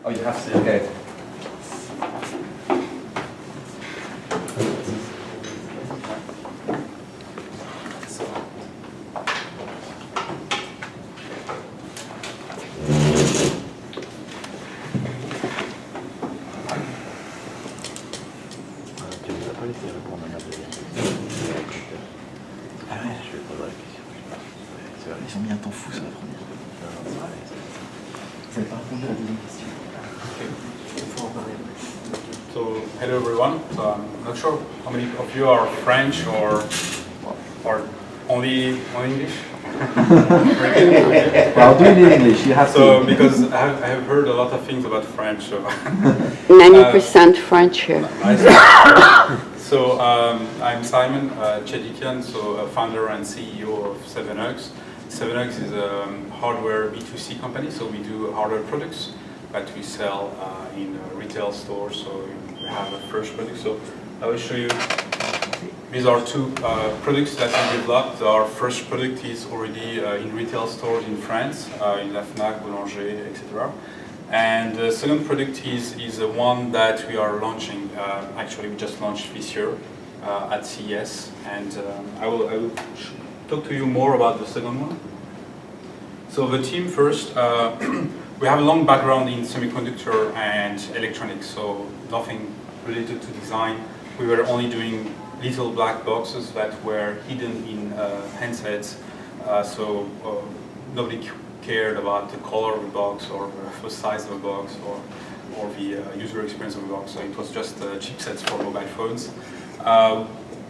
Oh, you have to. Okay. Ils ont mis un temps fou sur la première. Vous n'avez pas répondu à la deuxième question. Il faut en parler. So, hello everyone. So I'm not sure how many of you are French or only English. Well, do it in English. You have so to. because I have heard a lot of things about French. So 90% French here. So I'm Simon Tchedikian, so founder and CEO of 7X. 7X is a hardware B2C company, so we do hardware products that we sell in retail stores. So we have a first product. So I will show you. These are two products that we developed. Our first product is already in retail stores in France, in La Fnac, Boulanger, etc. And the second product is one that we are launching. Actually, we just launched this year at CES, and I will talk to you more about the second one. So the team first, we have a long background in semiconductor and electronics, so nothing related to design. We were only doing little black boxes that were hidden in handsets, so nobody cared about the color of the box or the size of the box or the user experience of the box. So it was just chipsets for mobile phones.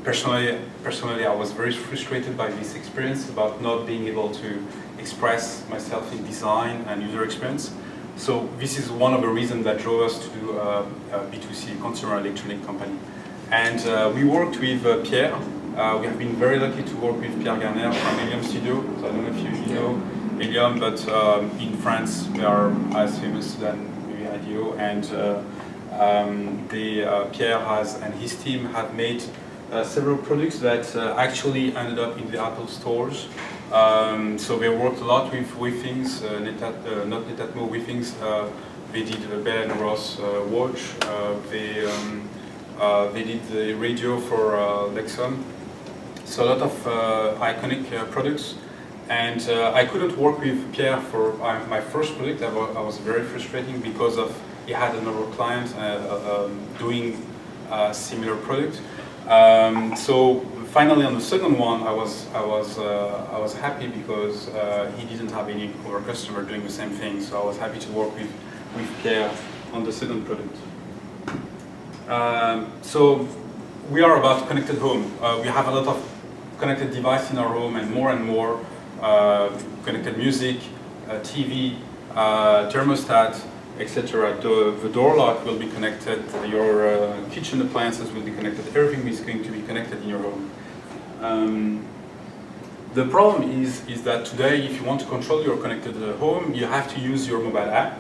Personally, I was very frustrated by this experience about not being able to express myself in design and user experience. So this is one of the reasons that drove us to do a B2C consumer electronic company. And we worked with Pierre. We have been very lucky to work with Pierre Garner from Helium Studio. So I don't know if you know Helium, but in France they are as famous than maybe IDEO. And Pierre and his team have made several products that actually ended up in the Apple stores. So they worked a lot with things, not Netatmo, with things. They did the Bell & Ross watch. They did the radio for Lexon. So a lot of iconic products. And I couldn't work with Pierre for my first product. I was very frustrating because he had another client doing a similar product. So finally, on the second one, I was happy because he didn't have any other customer doing the same thing. So I was happy to work with Pierre on the second product. So we are about connected home. We have a lot of connected devices in our home, and more connected music, TV, thermostat, etc. The door lock will be connected, your kitchen appliances will be connected, everything is going to be connected in your home. The problem is that today, if you want to control your connected home, you have to use your mobile app.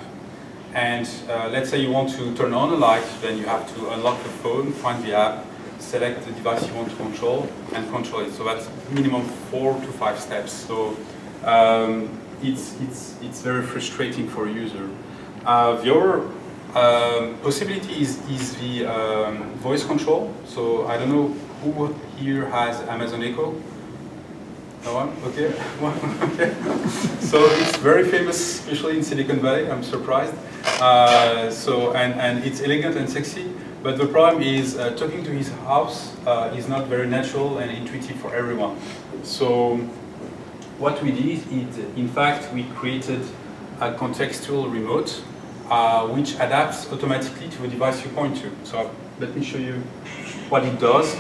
And let's say you want to turn on a light, then you have to unlock the phone, find the app, select the device you want to control, and control it. So that's minimum 4 to 5 steps. So it's very frustrating for a user. The other possibility is the voice control. So I don't know who here has Amazon Echo. No one? Okay. Okay. So it's very famous, especially in Silicon Valley. I'm surprised. And it's elegant and sexy. But the problem is talking to his house is not very natural and intuitive for everyone. So what we did is, in fact, we created a contextual remote which adapts automatically to the device you point to. So let me show you what it does.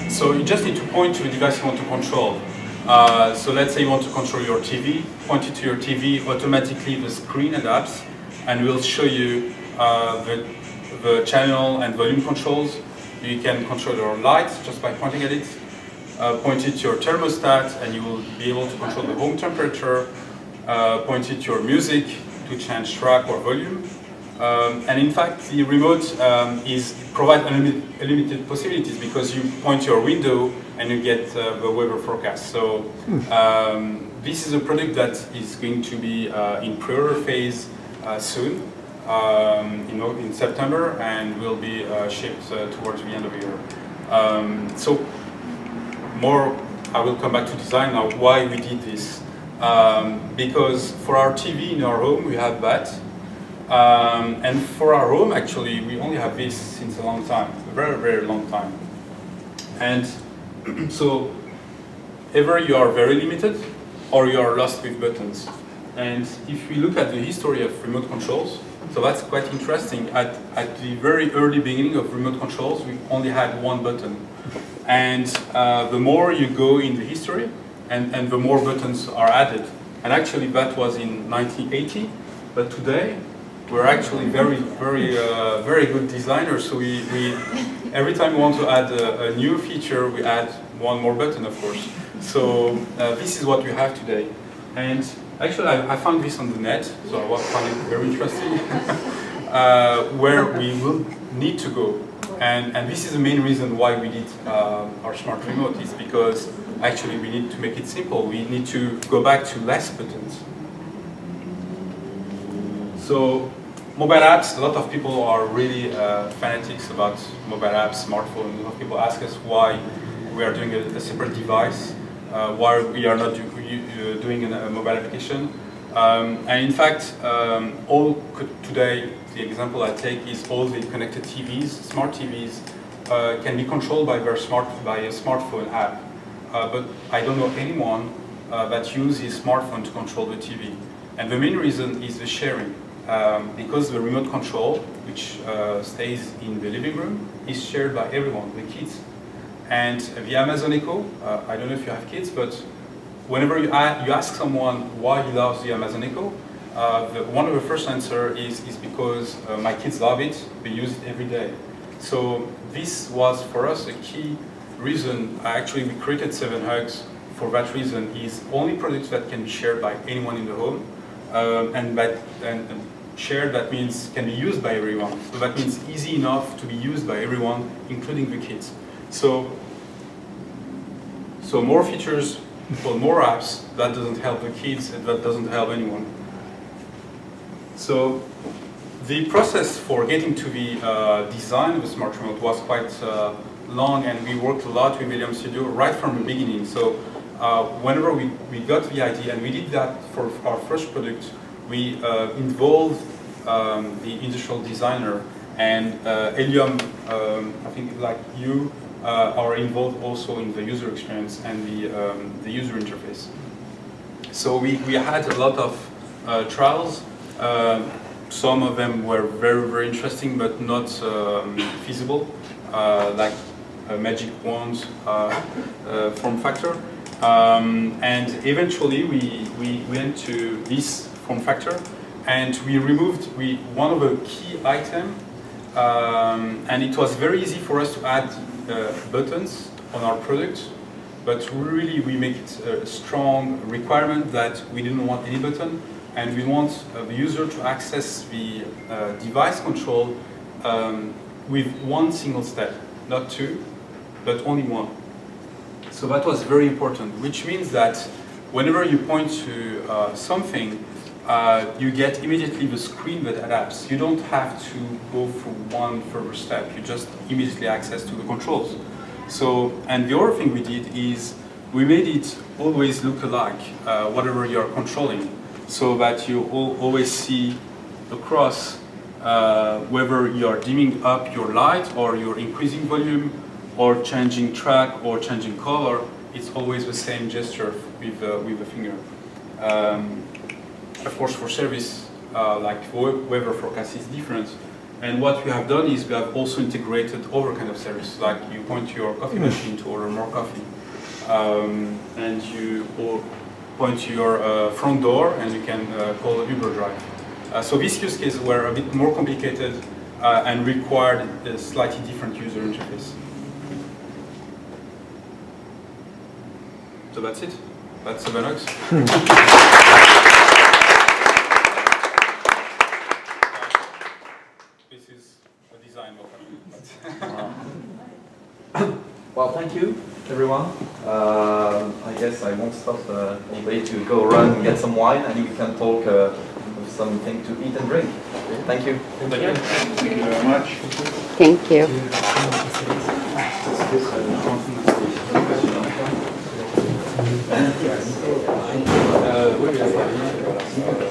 So you just need to point to the device you want to control. So let's say you want to control your TV, point it to your TV, automatically the screen adapts and will show you the channel and volume controls. You can control your lights just by pointing at it. Point it to your thermostat and you will be able to control the home temperature. Point it to your music to change track or volume. And in fact, the remote provides unlimited possibilities because you point to your window and you get the weather forecast. So this is a product that is going to be in pre-order phase soon, in September, and will be shipped towards the end of the year. So more, I will come back to design now, why we did this. Because for our TV in our home, we have that. And for our home, actually, we only have this since a long time, a very, very long time. And so either you are very limited or you are lost with buttons. And if we look at the history of remote controls, so that's quite interesting. At the very early beginning of remote controls, we only had one button. And the more you go in the history, and the more buttons are added. And actually that was in 1980, but today we're actually very, very good designers. So we every time we want to add a new feature, we add one more button, of course. So this is what we have today. And actually I found this on the net, so I found it very interesting, where we will need to go. And this is the main reason why we did our smart remote, is because actually we need to make it simple. We need to go back to less buttons. So mobile apps, a lot of people are really fanatics about mobile apps, smartphones. A lot of people ask us why we are doing a separate device, why we are not doing a mobile application. And in fact, today, the example I take is all the connected TVs, smart TVs, can be controlled by a smartphone app. But I don't know anyone that uses smartphone to control the TV. And the main reason is the sharing. Because the remote control, which stays in the living room, is shared by everyone, the kids. And the Amazon Echo, I don't know if you have kids, but whenever you ask someone why he loves the Amazon Echo, one of the first answers is because my kids love it, they use it every day. So this was for us a key reason. Actually, we created 7Hugs for that reason. Is only products that can be shared by anyone in the home, and shared, that means can be used by everyone. So that means easy enough to be used by everyone, including the kids. So more features for more apps, that doesn't help the kids, and that doesn't help anyone. So the process for getting to the design of the smart remote was quite long, and we worked a lot with William Studio right from the beginning. So whenever we got the idea, and we did that for our first product, we involved the industrial designer, and Helium, I think like you, are involved also in the user experience and the user interface. So we had a lot of trials. Some of them were very, very interesting, but not feasible, like a magic wand form factor. And eventually we went to this form factor, and we removed one of the key items, and it was very easy for us to add buttons on our product, but really we make it a strong requirement that we didn't want any button, and we want the user to access the device control with one single step, not two, but only one. So that was very important, which means that whenever you point to something, you get immediately the screen that adapts. You don't have to go through one further step. You just immediately access to the controls. So, and the other thing we did is we made it always look alike, whatever you're controlling, so that you always see across whether you're dimming up your light or you're increasing volume or changing track or changing color. It's always the same gesture with the finger. Of course, for service, like weather forecast is different. And what we have done is we have also integrated other kind of services, like you point to your coffee machine to order more coffee, and you point to your front door and you can call an Uber drive. So these use cases were a bit more complicated and required a slightly different user interface. So that's it. That's 7Hugs. This is a design model. Well, thank you, everyone. I guess I won't stop anybody to go run and get some wine, and we can talk with something to eat and drink. Thank you. Thank you. Thank you very much. Thank you. Oui,